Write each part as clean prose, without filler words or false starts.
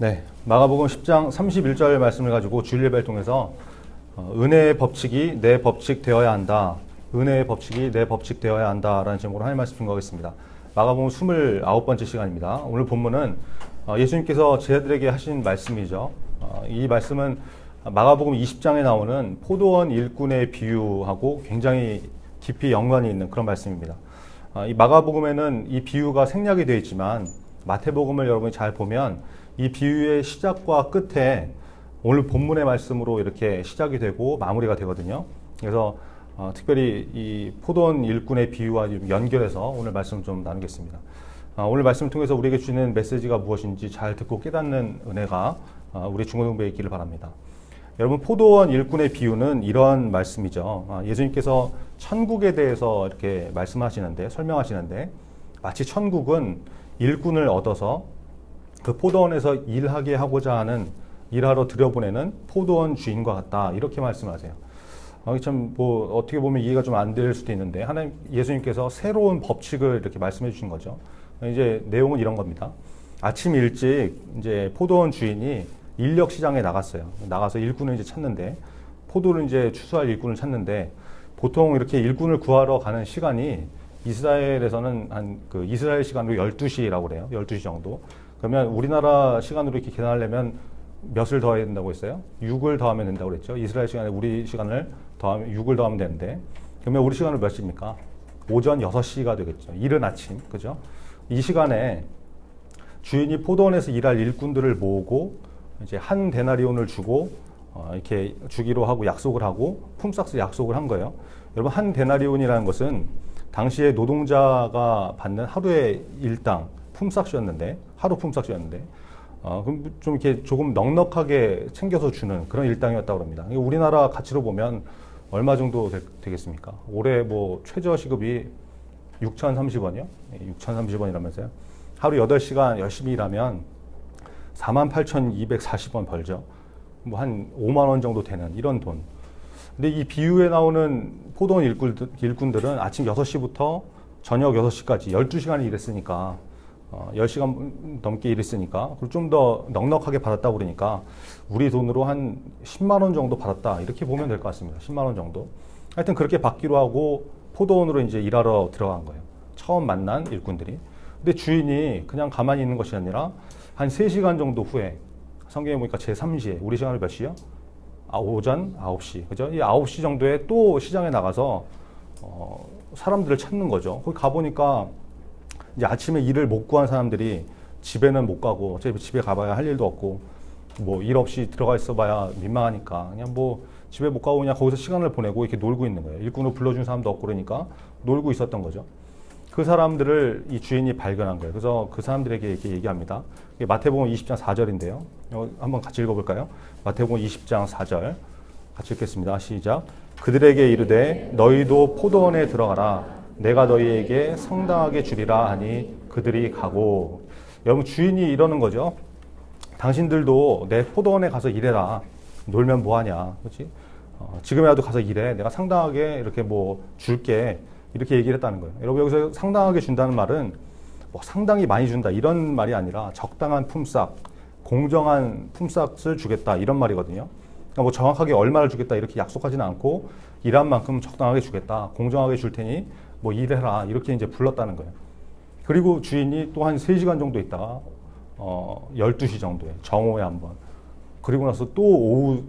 네, 마가복음 10장 31절 말씀을 가지고 주일 예배를 통해서 은혜의 법칙이 내 법칙 되어야 한다. 은혜의 법칙이 내 법칙 되어야 한다라는 제목으로 하나님 말씀 증거하겠습니다. 마가복음 29번째 시간입니다. 오늘 본문은 예수님께서 제자들에게 하신 말씀이죠. 이 말씀은 마가복음 20장에 나오는 포도원 일꾼의 비유하고 굉장히 깊이 연관이 있는 그런 말씀입니다. 이 마가복음에는 이 비유가 생략이 되어 있지만 마태복음을 여러분이 잘 보면 이 비유의 시작과 끝에 오늘 본문의 말씀으로 이렇게 시작이 되고 마무리가 되거든요. 그래서 특별히 이 포도원 일꾼의 비유와 연결해서 오늘 말씀을 좀 나누겠습니다. 오늘 말씀을 통해서 우리에게 주는 메시지가 무엇인지 잘 듣고 깨닫는 은혜가 우리 중고등부에 있기를 바랍니다. 여러분, 포도원 일꾼의 비유는 이러한 말씀이죠. 예수님께서 천국에 대해서 이렇게 말씀하시는데, 설명하시는데, 마치 천국은 일꾼을 얻어서 그 포도원에서 일하게 하고자 하는, 일하러 들여보내는 포도원 주인과 같다, 이렇게 말씀하세요. 참 어떻게 보면 이해가 좀 안 될 수도 있는데, 예수님께서 새로운 법칙을 이렇게 말씀해 주신 거죠. 이제 내용은 이런 겁니다. 아침 일찍 이제 포도원 주인이 인력 시장에 나갔어요. 나가서 일꾼을 이제 찾는데, 포도를 이제 추수할 일꾼을 찾는데, 보통 이렇게 일꾼을 구하러 가는 시간이 이스라엘에서는 그 이스라엘 시간으로 12시라고 그래요. 12시 정도. 그러면 우리나라 시간으로 이렇게 계산하려면 몇을 더해야 된다고 했어요? 6을 더하면 된다고 그랬죠. 이스라엘 시간에 우리 시간을 더하면 6을 더하면 되는데, 그러면 우리 시간은 몇 시입니까? 오전 6시가 되겠죠. 이른 아침. 그죠? 이 시간에 주인이 포도원에서 일할 일꾼들을 모으고 이제 한 데나리온을 주고 이렇게 주기로 하고 약속을 하고 품삯을 약속을 한 거예요. 여러분, 한 데나리온이라는 것은 당시에 노동자가 받는 하루의 일당 품삯이었는데, 하루 품삯이었는데, 그럼 좀 이렇게 조금 넉넉하게 챙겨서 주는 그런 일당이었다고 합니다. 우리나라 가치로 보면 얼마 정도 되겠습니까? 올해 뭐 최저 시급이 6,030원이요? 6,030원이라면서요? 하루 8시간 열심히 일하면 48,240원 벌죠. 뭐 한 5만 원 정도 되는 이런 돈. 근데 이 비유에 나오는 포도원 일꾼들은 아침 6시부터 저녁 6시까지 12시간을 일했으니까 10시간 넘게 일했으니까 그리고 좀 더 넉넉하게 받았다고 그러니까 우리 돈으로 한 10만 원 정도 받았다, 이렇게 보면 될 것 같습니다. 10만 원 정도. 하여튼 그렇게 받기로 하고 포도원으로 이제 일하러 들어간 거예요. 처음 만난 일꾼들이. 근데 주인이 그냥 가만히 있는 것이 아니라 한 3시간 정도 후에, 성경에 보니까 제3시에, 우리 시간을 몇 시요? 오전 9시. 그죠? 이 9시 정도에 또 시장에 나가서 사람들을 찾는 거죠. 거기 가보니까 이제 아침에 일을 못 구한 사람들이 집에는 못 가고, 어차피 집에 가봐야 할 일도 없고, 뭐 일 없이 들어가 있어봐야 민망하니까 그냥 뭐 집에 못 가고 그냥 거기서 시간을 보내고 이렇게 놀고 있는 거예요. 일꾼으로 불러준 사람도 없고 그러니까 놀고 있었던 거죠. 그 사람들을 이 주인이 발견한 거예요. 그래서 그 사람들에게 이렇게 얘기합니다. 마태복음 20장 4절인데요. 한번 같이 읽어볼까요? 마태복음 20장 4절 같이 읽겠습니다. 시작. 그들에게 이르되 너희도 포도원에 들어가라. 내가 너희에게 상당하게 주리라 하니 그들이 가고. 여러분, 주인이 이러는 거죠. 당신들도 내 포도원에 가서 일해라. 놀면 뭐하냐, 그렇지? 지금이라도 가서 일해. 내가 상당하게 이렇게 뭐 줄게. 이렇게 얘기를 했다는 거예요. 여러분, 여기서 상당하게 준다는 말은 뭐 상당히 많이 준다 이런 말이 아니라 적당한 품삯, 공정한 품삯을 주겠다 이런 말이거든요. 그러니까 뭐 정확하게 얼마를 주겠다 이렇게 약속하지는 않고 일한 만큼 적당하게 주겠다, 공정하게 줄 테니 뭐 일해라, 이렇게 이제 불렀다는 거예요. 그리고 주인이 또 한 3시간 정도 있다가 12시 정도에 정오에 한 번, 그리고 나서 또 오후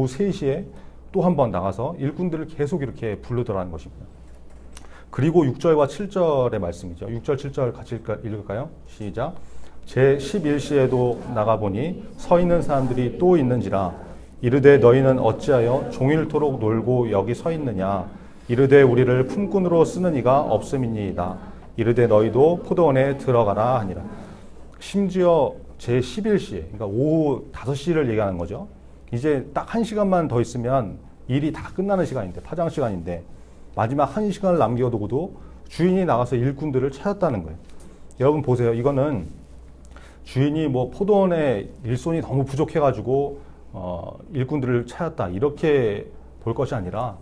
3시에 또 한 번 나가서 일꾼들을 계속 이렇게 부르더라는 것입니다. 그리고 6절과 7절의 말씀이죠. 6절, 7절 같이 읽을까요? 시작. 제11시에도 나가보니 서 있는 사람들이 또 있는지라. 이르되 너희는 어찌하여 종일토록 놀고 여기 서 있느냐. 이르되 우리를 품꾼으로 쓰는 이가 없음이니이다. 이르되 너희도 포도원에 들어가라 하니라. 심지어 제11시에, 그러니까 오후 5시를 얘기하는 거죠. 이제 딱 1시간만 더 있으면 일이 다 끝나는 시간인데, 파장 시간인데 마지막 1시간을 남겨두고도 주인이 나가서 일꾼들을 찾았다는 거예요. 여러분 보세요. 이거는 주인이 뭐 포도원에 일손이 너무 부족해가지고 일꾼들을 찾았다 이렇게 볼 것이 아니라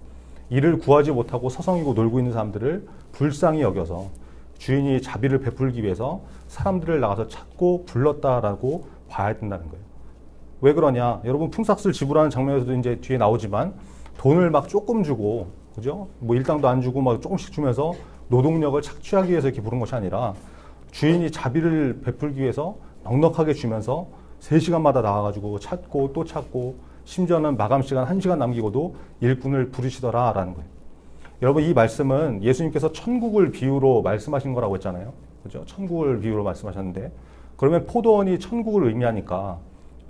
일을 구하지 못하고 서성이고 놀고 있는 사람들을 불쌍히 여겨서 주인이 자비를 베풀기 위해서 사람들을 나가서 찾고 불렀다라고 봐야 된다는 거예요. 왜 그러냐? 여러분 품삯을 지불하는 장면에서도 이제 뒤에 나오지만 돈을 막 조금 주고, 그죠? 뭐 일당도 안 주고 막 조금씩 주면서 노동력을 착취하기 위해서 이렇게 부른 것이 아니라 주인이 자비를 베풀기 위해서 넉넉하게 주면서 3시간마다 나와가지고 찾고 또 찾고 심지어는 마감 시간 1시간 남기고도 일꾼을 부르시더라라는 거예요. 여러분 이 말씀은 예수님께서 천국을 비유로 말씀하신 거라고 했잖아요. 그죠? 천국을 비유로 말씀하셨는데 그러면 포도원이 천국을 의미하니까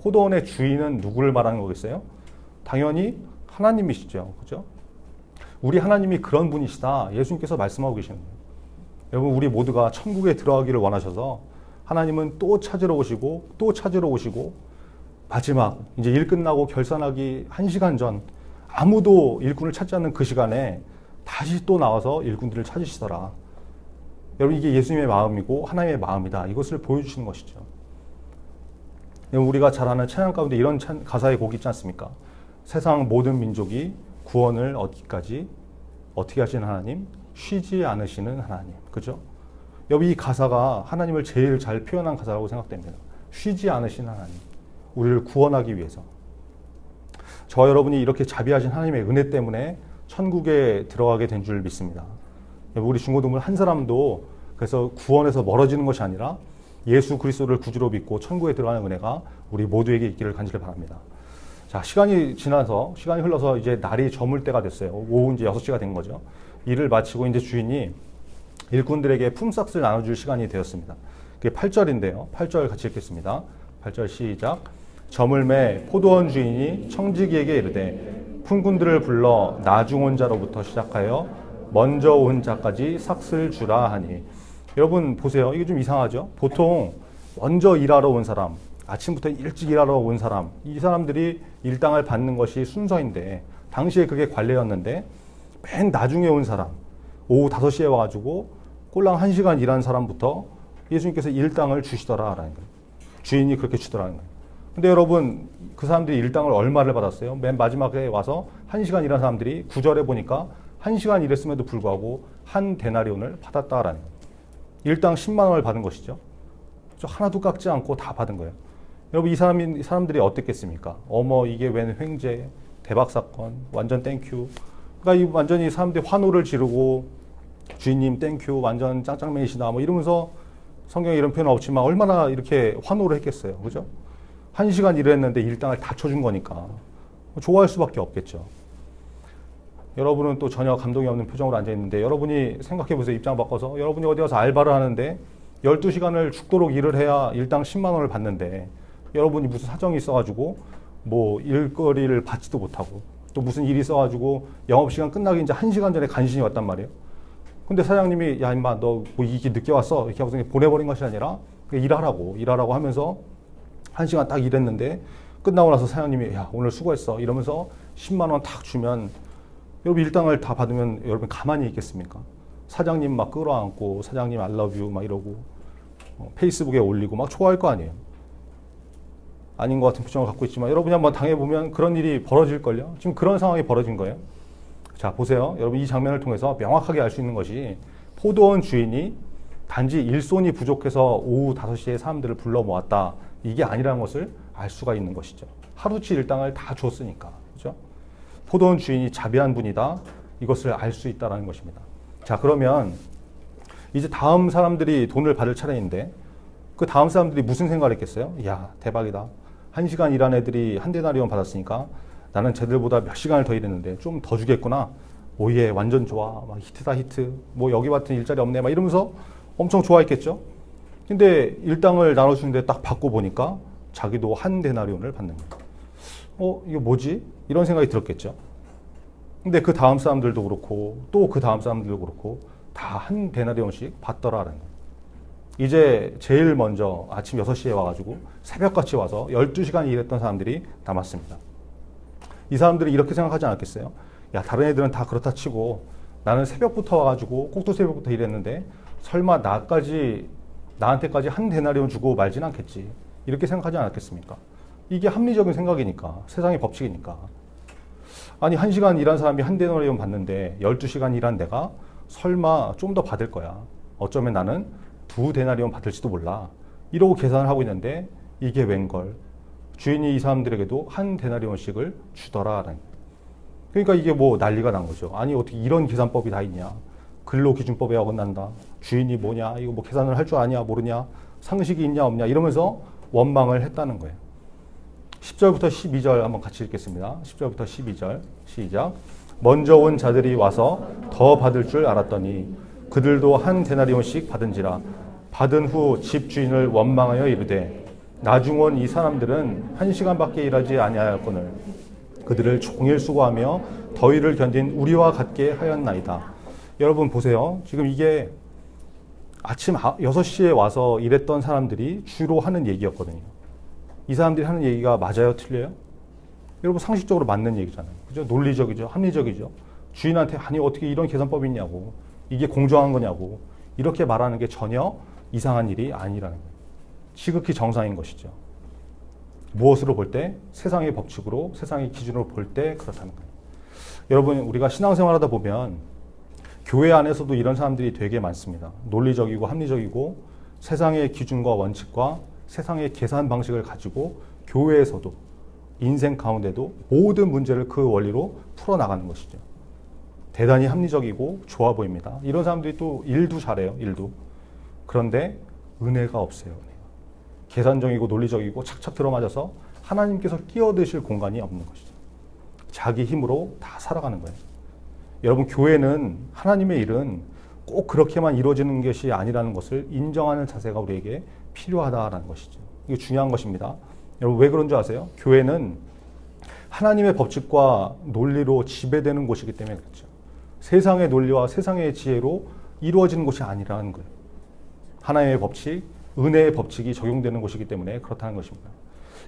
포도원의 주인은 누구를 말하는 거겠어요? 당연히 하나님이시죠. 그죠? 우리 하나님이 그런 분이시다. 예수님께서 말씀하고 계시는 거예요. 여러분 우리 모두가 천국에 들어가기를 원하셔서 하나님은 또 찾으러 오시고 또 찾으러 오시고 마지막 이제 일 끝나고 결산하기 1시간 전 아무도 일꾼을 찾지 않는 그 시간에 다시 또 나와서 일꾼들을 찾으시더라. 여러분 이게 예수님의 마음이고 하나님의 마음이다. 이것을 보여주시는 것이죠. 우리가 잘 아는 찬양 가운데 이런 가사의 곡이 있지 않습니까? 세상 모든 민족이 구원을 얻기까지 어떻게 하시는 하나님? 쉬지 않으시는 하나님. 그죠? 여기 이 가사가 하나님을 제일 잘 표현한 가사라고 생각됩니다. 쉬지 않으시는 하나님. 우리를 구원하기 위해서. 저와 여러분이 이렇게 자비하신 하나님의 은혜 때문에 천국에 들어가게 된 줄 믿습니다. 우리 중고등부 한 사람도 그래서 구원에서 멀어지는 것이 아니라 예수 그리스도를 구주로 믿고 천국에 들어가는 은혜가 우리 모두에게 있기를 간절히 바랍니다. 자, 시간이 흘러서 이제 날이 저물 때가 됐어요. 오후 이제 6시가 된 거죠. 일을 마치고 이제 주인이 일꾼들에게 품삯을 나눠줄 시간이 되었습니다. 그게 8절인데요. 8절 같이 읽겠습니다. 8절 시작. 저물매 포도원 주인이 청지기에게 이르되 품꾼들을 불러 나중 온 자로부터 시작하여 먼저 온 자까지 삭슬 주라 하니. 여러분 보세요. 이게 좀 이상하죠? 보통 먼저 일하러 온 사람, 아침부터 일찍 일하러 온 사람, 이 사람들이 일당을 받는 것이 순서인데 당시에 그게 관례였는데 맨 나중에 온 사람, 오후 5시에 와가지고 꼴랑 1시간 일한 사람부터 예수님께서 일당을 주시더라라는 거예요. 주인이 그렇게 주더라는 거예요. 근데 여러분 그 사람들이 일당을 얼마를 받았어요? 맨 마지막에 와서 1시간 일한 사람들이 9절에 보니까 1시간 일했음에도 불구하고 한 데나리온을 받았다라는 거예요. 일당 10만 원을 받은 것이죠. 하나도 깎지 않고 다 받은 거예요. 여러분 이 사람들이 어땠겠습니까? 어머 이게 웬 횡재, 대박 사건, 완전 땡큐. 그러니까 이 완전히 사람들이 환호를 지르고 주인님 땡큐, 완전 짱짱맨이시다 뭐 이러면서 성경에 이런 표현은 없지만 얼마나 이렇게 환호를 했겠어요. 그죠? 1시간 일을 했는데 일당을 다 쳐준 거니까 좋아할 수밖에 없겠죠. 여러분은 또 전혀 감동이 없는 표정으로 앉아있는데 여러분이 생각해보세요. 입장 바꿔서 여러분이 어디 가서 알바를 하는데 12시간을 죽도록 일을 해야 일당 10만 원을 받는데 여러분이 무슨 사정이 있어가지고 뭐 일거리를 받지도 못하고 또 무슨 일이 있어가지고 영업시간 끝나기 이제 1시간 전에 간신히 왔단 말이에요. 근데 사장님이 야 임마 너 뭐 이게 늦게 왔어 이렇게 하고서 보내버린 것이 아니라 일하라고 하면서 1시간 딱 일했는데 끝나고 나서 사장님이 야 오늘 수고했어 이러면서 10만 원 탁 주면 여러분 일당을 다 받으면 여러분 가만히 있겠습니까? 사장님 막 끌어안고 사장님 I love you 막 이러고 페이스북에 올리고 막 좋아할 거 아니에요. 아닌 것 같은 표정을 갖고 있지만 여러분이 한번 당해보면 그런 일이 벌어질걸요. 지금 그런 상황이 벌어진 거예요. 자 보세요. 여러분 이 장면을 통해서 명확하게 알 수 있는 것이 포도원 주인이 단지 일손이 부족해서 오후 5시에 사람들을 불러 모았다. 이게 아니라는 것을 알 수가 있는 것이죠. 하루치 일당을 다 줬으니까. 그죠? 포도원 주인이 자비한 분이다. 이것을 알 수 있다는 것입니다. 자 그러면 이제 다음 사람들이 돈을 받을 차례인데 그 다음 사람들이 무슨 생각을 했겠어요? 이야 대박이다. 1시간 일한 애들이 한 데나리온 받았으니까 나는 쟤들보다 몇 시간을 더 일했는데 좀 더 주겠구나. 오예 완전 좋아. 막 히트다 히트. 뭐 여기 같은 일자리 없네. 막 이러면서 엄청 좋아했겠죠. 근데 일당을 나눠주는데 딱 받고 보니까 자기도 한 데나리온을 받는 거예요. 이거 뭐지? 이런 생각이 들었겠죠. 근데 그 다음 사람들도 그렇고 또 그 다음 사람들도 그렇고 다 한 데나리온씩 받더라라는 거예요. 이제 제일 먼저 아침 6시에 와가지고 새벽같이 와서 12시간 일했던 사람들이 남았습니다. 이 사람들이 이렇게 생각하지 않았겠어요? 야 다른 애들은 다 그렇다 치고 나는 새벽부터 와가지고 꼭두 새벽부터 일했는데 설마 나한테까지 한 데나리온 주고 말진 않겠지. 이렇게 생각하지 않았겠습니까? 이게 합리적인 생각이니까. 세상의 법칙이니까. 아니 1시간 일한 사람이 한 데나리온 받는데 12시간 일한 내가 설마 좀 더 받을 거야. 어쩌면 나는 2 데나리온 받을지도 몰라. 이러고 계산을 하고 있는데 이게 웬걸. 주인이 이 사람들에게도 한 데나리온씩을 주더라. 그러니까 이게 뭐 난리가 난 거죠. 아니 어떻게 이런 계산법이 다 있냐. 근로기준법에 어긋난다. 주인이 뭐냐. 이거 뭐 계산을 할 줄 아냐 모르냐. 상식이 있냐 없냐 이러면서 원망을 했다는 거예요. 10절부터 12절 한번 같이 읽겠습니다. 10절부터 12절 시작. 먼저 온 자들이 와서 더 받을 줄 알았더니 그들도 한 데나리온씩 받은지라. 받은 후 집주인을 원망하여 이르되 나중 온 이 사람들은 1시간밖에 일하지 아니하였거늘 그들을 종일 수고하며 더위를 견딘 우리와 같게 하였나이다. 여러분 보세요. 지금 이게 아침 6시에 와서 일했던 사람들이 주로 하는 얘기였거든요. 이 사람들이 하는 얘기가 맞아요? 틀려요? 여러분 상식적으로 맞는 얘기잖아요. 그죠? 논리적이죠? 합리적이죠? 주인한테 아니 어떻게 이런 계산법이 있냐고. 이게 공정한 거냐고. 이렇게 말하는 게 전혀 이상한 일이 아니라는 거예요. 지극히 정상인 것이죠. 무엇으로 볼 때? 세상의 법칙으로, 세상의 기준으로 볼 때 그렇다는 거예요. 여러분 우리가 신앙생활하다 보면 교회 안에서도 이런 사람들이 되게 많습니다. 논리적이고 합리적이고 세상의 기준과 원칙과 세상의 계산 방식을 가지고 교회에서도 인생 가운데도 모든 문제를 그 원리로 풀어나가는 것이죠. 대단히 합리적이고 좋아 보입니다. 이런 사람들이 또 일도 잘해요. 일도. 그런데 은혜가 없어요. 계산적이고 논리적이고 착착 들어맞아서 하나님께서 끼어드실 공간이 없는 것이죠. 자기 힘으로 다 살아가는 거예요. 여러분 교회는 하나님의 일은 꼭 그렇게만 이루어지는 것이 아니라는 것을 인정하는 자세가 우리에게 필요하다는 것이죠. 이게 중요한 것입니다. 여러분 왜 그런 줄 아세요? 교회는 하나님의 법칙과 논리로 지배되는 곳이기 때문에 그렇죠. 세상의 논리와 세상의 지혜로 이루어지는 곳이 아니라는 거예요. 하나님의 법칙, 은혜의 법칙이 적용되는 곳이기 때문에 그렇다는 것입니다.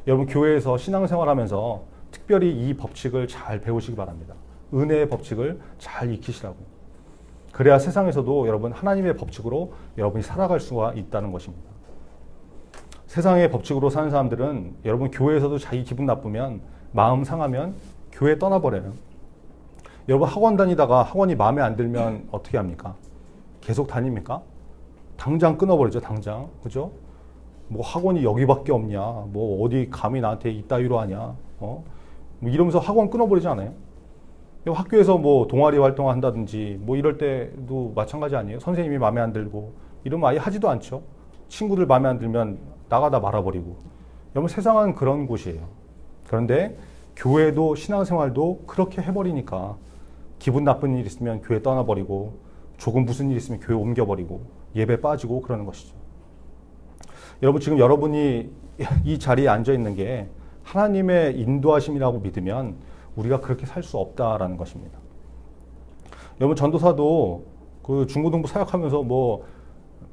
여러분 교회에서 신앙생활하면서 특별히 이 법칙을 잘 배우시기 바랍니다. 은혜의 법칙을 잘 익히시라고. 그래야 세상에서도 여러분 하나님의 법칙으로 여러분이 살아갈 수가 있다는 것입니다. 세상의 법칙으로 사는 사람들은 여러분 교회에서도 자기 기분 나쁘면 마음 상하면 교회 떠나버려요. 여러분 학원 다니다가 학원이 마음에 안 들면 어떻게 합니까? 계속 다닙니까? 당장 끊어버리죠. 당장. 그죠? 뭐 학원이 여기밖에 없냐. 뭐 어디 감히 나한테 이따위로 하냐. 뭐 이러면서 학원 끊어버리지 않아요? 학교에서 뭐 동아리 활동한다든지 뭐 이럴 때도 마찬가지 아니에요? 선생님이 마음에 안 들고 이러면 아예 하지도 않죠. 친구들 마음에 안 들면 나가다 말아버리고. 여러분 세상은 그런 곳이에요. 그런데 교회도 신앙생활도 그렇게 해버리니까 기분 나쁜 일 있으면 교회 떠나버리고 조금 무슨 일 있으면 교회 옮겨버리고 예배 빠지고 그러는 것이죠. 여러분 지금 여러분이 이 자리에 앉아 있는 게 하나님의 인도하심이라고 믿으면 우리가 그렇게 살 수 없다라는 것입니다. 여러분 전도사도 그 중고등부 사역하면서 뭐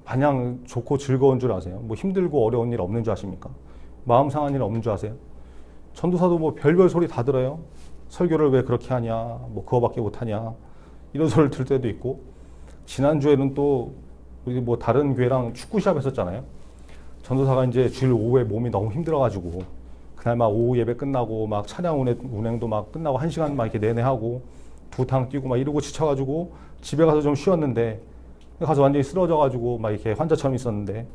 마냥 좋고 즐거운 줄 아세요? 뭐 힘들고 어려운 일 없는 줄 아십니까? 마음 상한 일 없는 줄 아세요? 전도사도 뭐 별별 소리 다 들어요. 설교를 왜 그렇게 하냐, 뭐 그거밖에 못하냐 이런 소리를 들 때도 있고. 지난주에는 또 우리 뭐 다른 교회랑 축구 시합 했었잖아요. 전도사가 이제 주일 오후에 몸이 너무 힘들어가지고 그날 막 오후 예배 끝나고 막 찬양 운행도 막 끝나고 1시간 막 이렇게 내내 하고 두탕 뛰고 막 이러고 지쳐가지고 집에 가서 좀 쉬었는데 가서 완전히 쓰러져가지고 막 이렇게 환자처럼 있었는데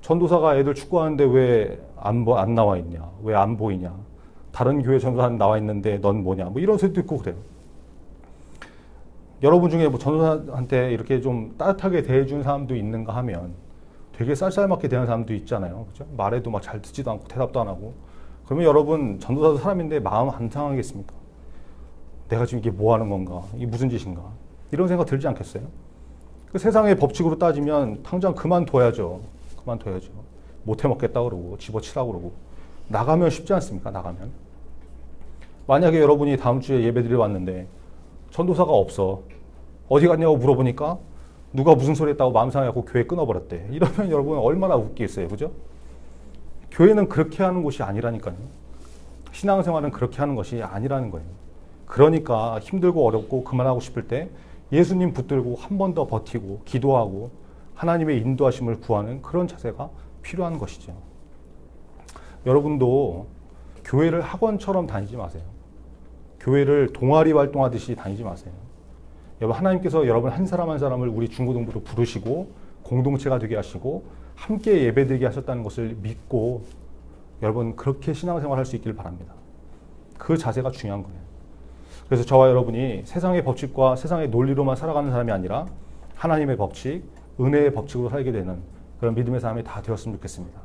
전도사가 애들 축구하는데 왜 안 나와 있냐? 왜 안 보이냐? 다른 교회 전도사는 나와 있는데 넌 뭐냐? 뭐 이런 소리도 있고 그래요. 여러분 중에 뭐 전도사한테 이렇게 좀 따뜻하게 대해준 사람도 있는가 하면 되게 쌀쌀맞게 대하는 사람도 있잖아요. 그죠? 말해도 막 잘 듣지도 않고 대답도 안 하고. 그러면 여러분 전도사도 사람인데 마음 안 상하겠습니까? 내가 지금 이게 뭐 하는 건가? 이게 무슨 짓인가? 이런 생각 들지 않겠어요? 그 세상의 법칙으로 따지면 당장 그만둬야죠. 그만둬야죠. 못해 먹겠다 그러고 집어치라고 그러고. 나가면 쉽지 않습니까? 나가면. 만약에 여러분이 다음 주에 예배드리러 왔는데 전도사가 없어. 어디 갔냐고 물어보니까 누가 무슨 소리 했다고 마음 상해갖고 교회 끊어버렸대. 이러면 여러분 얼마나 웃기겠어요. 그죠? 교회는 그렇게 하는 곳이 아니라니까요. 신앙생활은 그렇게 하는 것이 아니라는 거예요. 그러니까 힘들고 어렵고 그만하고 싶을 때 예수님 붙들고 한 번 더 버티고 기도하고 하나님의 인도하심을 구하는 그런 자세가 필요한 것이죠. 여러분도 교회를 학원처럼 다니지 마세요. 교회를 동아리 활동하듯이 다니지 마세요. 여러분 하나님께서 여러분 한 사람 한 사람을 우리 중고등부로 부르시고 공동체가 되게 하시고 함께 예배드리게 하셨다는 것을 믿고 여러분 그렇게 신앙생활 할 수 있기를 바랍니다. 그 자세가 중요한 거예요. 그래서 저와 여러분이 세상의 법칙과 세상의 논리로만 살아가는 사람이 아니라 하나님의 법칙, 은혜의 법칙으로 살게 되는 그런 믿음의 사람이 다 되었으면 좋겠습니다.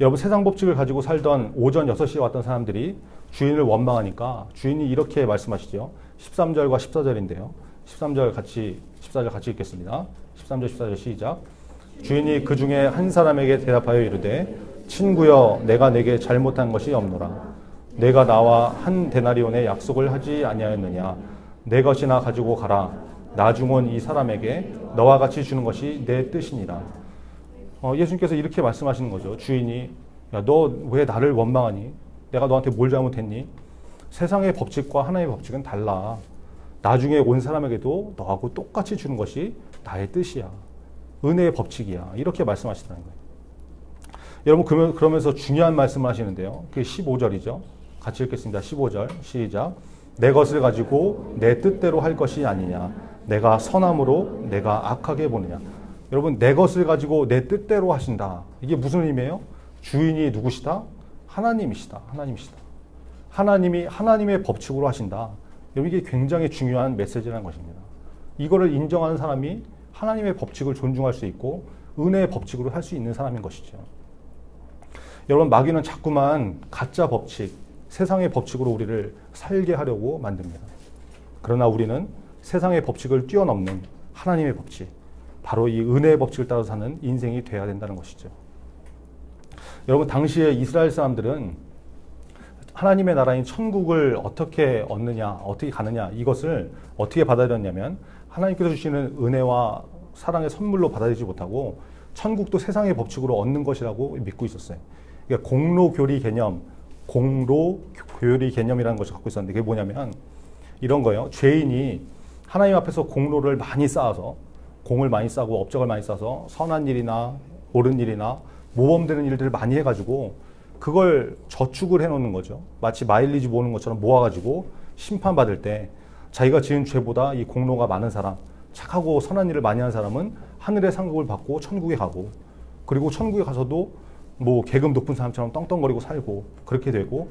여러분 세상 법칙을 가지고 살던 오전 6시에 왔던 사람들이 주인을 원망하니까 주인이 이렇게 말씀하시죠. 13절과 14절인데요. 13절 같이 14절 같이 읽겠습니다. 13절 14절 시작. 주인이 그 중에 한 사람에게 대답하여 이르되 친구여 내가 내게 잘못한 것이 없노라. 내가 나와 한 데나리온의 약속을 하지 아니하였느냐. 내 것이나 가지고 가라. 나중 온 이 사람에게 너와 같이 주는 것이 내 뜻이니라. 예수님께서 이렇게 말씀하시는 거죠. 주인이 야, 너 왜 나를 원망하니? 내가 너한테 뭘 잘못했니? 세상의 법칙과 하나님의 법칙은 달라. 나중에 온 사람에게도 너하고 똑같이 주는 것이 나의 뜻이야. 은혜의 법칙이야. 이렇게 말씀하시더라는 거예요. 여러분 그러면서 중요한 말씀을 하시는데요. 그게 15절이죠. 같이 읽겠습니다. 15절 시작. 내 것을 가지고 내 뜻대로 할 것이 아니냐. 내가 선함으로 내가 악하게 보느냐. 여러분 내 것을 가지고 내 뜻대로 하신다. 이게 무슨 의미예요? 주인이 누구시다? 하나님이시다. 하나님이시다. 하나님이 하나님의 법칙으로 하신다. 여러분 이게 굉장히 중요한 메시지라는 것입니다. 이거를 인정하는 사람이 하나님의 법칙을 존중할 수 있고 은혜의 법칙으로 할 수 있는 사람인 것이죠. 여러분 마귀는 자꾸만 가짜 법칙, 세상의 법칙으로 우리를 살게 하려고 만듭니다. 그러나 우리는 세상의 법칙을 뛰어넘는 하나님의 법칙, 바로 이 은혜의 법칙을 따라 사는 인생이 되어야 된다는 것이죠. 여러분 당시에 이스라엘 사람들은 하나님의 나라인 천국을 어떻게 얻느냐, 어떻게 가느냐 이것을 어떻게 받아들였냐면 하나님께서 주시는 은혜와 사랑의 선물로 받아들이지 못하고 천국도 세상의 법칙으로 얻는 것이라고 믿고 있었어요. 그러니까 공로교리 개념, 공로교리 개념이라는 것을 갖고 있었는데 그게 뭐냐면 이런 거예요. 죄인이 하나님 앞에서 공로를 많이 쌓아서 공을 많이 쌓고 업적을 많이 쌓아서 선한 일이나 옳은 일이나 모범되는 일들을 많이 해가지고 그걸 저축을 해놓는 거죠. 마치 마일리지 모으는 것처럼 모아가지고 심판받을 때 자기가 지은 죄보다 이 공로가 많은 사람, 착하고 선한 일을 많이 하는 사람은 하늘의 상급을 받고 천국에 가고, 그리고 천국에 가서도 뭐 계급 높은 사람처럼 떵떵거리고 살고 그렇게 되고,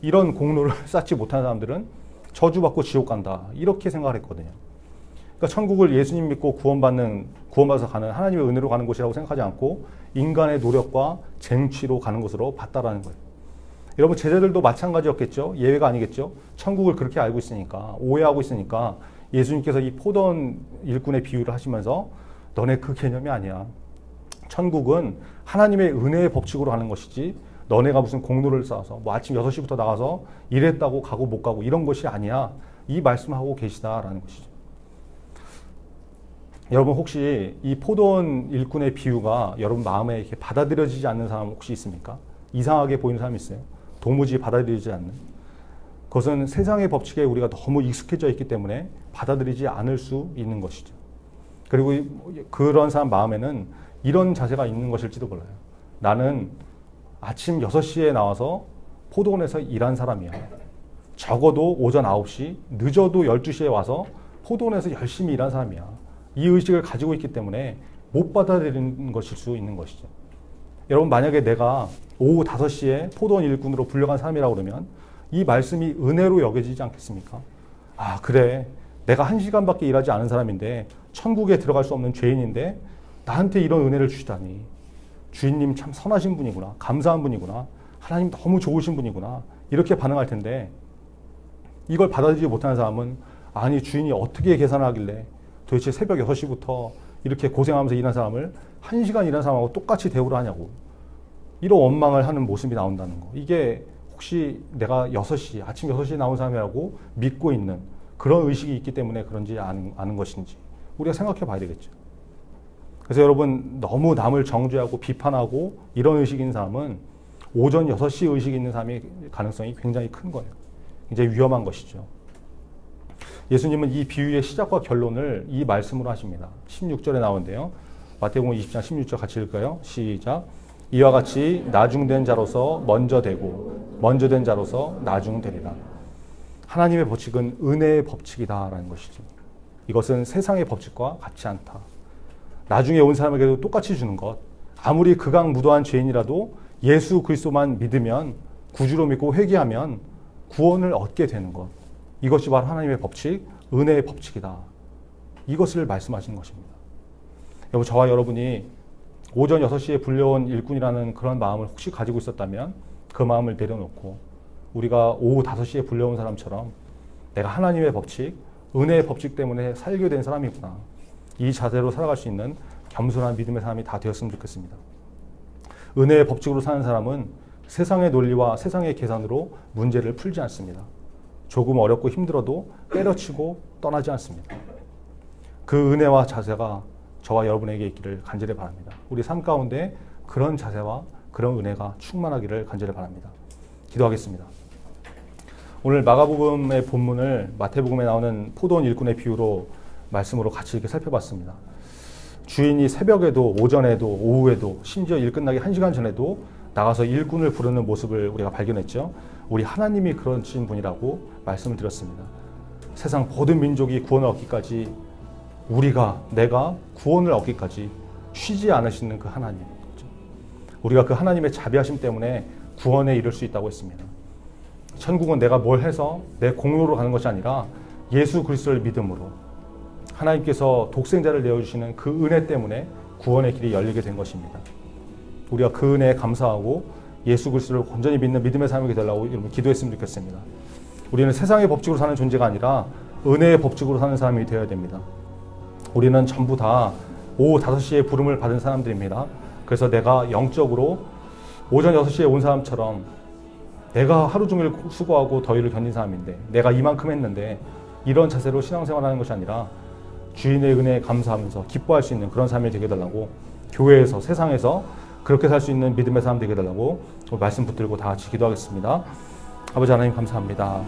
이런 공로를 쌓지 못하는 사람들은 저주받고 지옥 간다 이렇게 생각을 했거든요. 그러니까 천국을 예수님 믿고 구원받아서 가는 하나님의 은혜로 가는 곳이라고 생각하지 않고 인간의 노력과 쟁취로 가는 것으로 봤다라는 거예요. 여러분 제자들도 마찬가지였겠죠. 예외가 아니겠죠. 천국을 그렇게 알고 있으니까, 오해하고 있으니까 예수님께서 이 포도원 일꾼의 비유를 하시면서 너네 그 개념이 아니야. 천국은 하나님의 은혜의 법칙으로 가는 것이지 너네가 무슨 공로를 쌓아서 뭐 아침 6시부터 나가서 일했다고 가고 못 가고 이런 것이 아니야. 이 말씀하고 계시다라는 것이죠. 여러분 혹시 이 포도원 일꾼의 비유가 여러분 마음에 이렇게 받아들여지지 않는 사람 혹시 있습니까? 이상하게 보이는 사람이 있어요? 도무지 받아들이지 않는. 그것은 세상의 법칙에 우리가 너무 익숙해져 있기 때문에 받아들이지 않을 수 있는 것이죠. 그리고 그런 사람 마음에는 이런 자세가 있는 것일지도 몰라요. 나는 아침 6시에 나와서 포도원에서 일한 사람이야. 적어도 오전 9시, 늦어도 12시에 와서 포도원에서 열심히 일한 사람이야. 이 의식을 가지고 있기 때문에 못 받아들이는 것일 수 있는 것이죠. 여러분 만약에 내가 오후 5시에 포도원 일꾼으로 불려간 사람이라고 그러면 이 말씀이 은혜로 여겨지지 않겠습니까? 아 그래, 내가 1시간밖에 일하지 않은 사람인데 천국에 들어갈 수 없는 죄인인데 나한테 이런 은혜를 주시다니. 주인님 참 선하신 분이구나, 감사한 분이구나, 하나님 너무 좋으신 분이구나 이렇게 반응할 텐데, 이걸 받아들이지 못하는 사람은 아니 주인이 어떻게 계산하길래 도대체 새벽 6시부터 이렇게 고생하면서 일한 사람을 1시간 일한 사람하고 똑같이 대우를 하냐고, 이런 원망을 하는 모습이 나온다는 거. 이게 혹시 내가 아침 6시에 나온 사람이라고 믿고 있는 그런 의식이 있기 때문에 그런지 아는 것인지 우리가 생각해 봐야 되겠죠. 그래서 여러분 너무 남을 정죄하고 비판하고 이런 의식이 있는 사람은 오전 6시 의식이 있는 사람의 가능성이 굉장히 큰 거예요. 굉장히 위험한 것이죠. 예수님은 이 비유의 시작과 결론을 이 말씀으로 하십니다. 16절에 나오는데요. 마태복음 20장 16절 같이 읽을까요? 시작. 이와 같이 나중된 자로서 먼저 되고 먼저 된 자로서 나중되리라. 하나님의 법칙은 은혜의 법칙이다라는 것이죠. 이것은 세상의 법칙과 같지 않다. 나중에 온 사람에게도 똑같이 주는 것. 아무리 극악무도한 죄인이라도 예수 그리스도만 믿으면, 구주로 믿고 회개하면 구원을 얻게 되는 것. 이것이 바로 하나님의 법칙, 은혜의 법칙이다. 이것을 말씀하시는 것입니다. 여러분, 저와 여러분이 오전 6시에 불려온 일꾼이라는 그런 마음을 혹시 가지고 있었다면 그 마음을 내려놓고 우리가 오후 5시에 불려온 사람처럼 내가 하나님의 법칙, 은혜의 법칙 때문에 살게 된 사람이구나. 이 자세로 살아갈 수 있는 겸손한 믿음의 사람이 다 되었으면 좋겠습니다. 은혜의 법칙으로 사는 사람은 세상의 논리와 세상의 계산으로 문제를 풀지 않습니다. 조금 어렵고 힘들어도 때려치고 떠나지 않습니다. 그 은혜와 자세가 저와 여러분에게 있기를 간절히 바랍니다. 우리 삶 가운데 그런 자세와 그런 은혜가 충만하기를 간절히 바랍니다. 기도하겠습니다. 오늘 마가복음의 본문을 마태복음에 나오는 포도원 일꾼의 비유로 말씀으로 같이 이렇게 살펴봤습니다. 주인이 새벽에도 오전에도 오후에도 심지어 일 끝나기 1시간 전에도 나가서 일꾼을 부르는 모습을 우리가 발견했죠. 우리 하나님이 그러신 분이라고 말씀을 드렸습니다. 세상 모든 민족이 구원을 얻기까지 내가 구원을 얻기까지 쉬지 않으시는 그 하나님. 우리가 그 하나님의 자비하심 때문에 구원에 이를 수 있다고 했습니다. 천국은 내가 뭘 해서 내 공로로 가는 것이 아니라 예수 그리스도를 믿음으로 하나님께서 독생자를 내어주시는 그 은혜 때문에 구원의 길이 열리게 된 것입니다. 우리가 그 은혜에 감사하고 예수 그리스도를 온전히 믿는 믿음의 삶이 되려고 여러분 기도했으면 좋겠습니다. 우리는 세상의 법칙으로 사는 존재가 아니라 은혜의 법칙으로 사는 사람이 되어야 됩니다. 우리는 전부 다 오후 5시에 부름을 받은 사람들입니다. 그래서 내가 영적으로 오전 6시에 온 사람처럼 내가 하루 종일 수고하고 더위를 견딘 사람인데 내가 이만큼 했는데 이런 자세로 신앙생활하는 것이 아니라 주인의 은혜에 감사하면서 기뻐할 수 있는 그런 삶이 되게 해달라고, 교회에서 세상에서 그렇게 살 수 있는 믿음의 사람 되게 해달라고 말씀 붙들고 다 같이 기도하겠습니다. 아버지 하나님 감사합니다.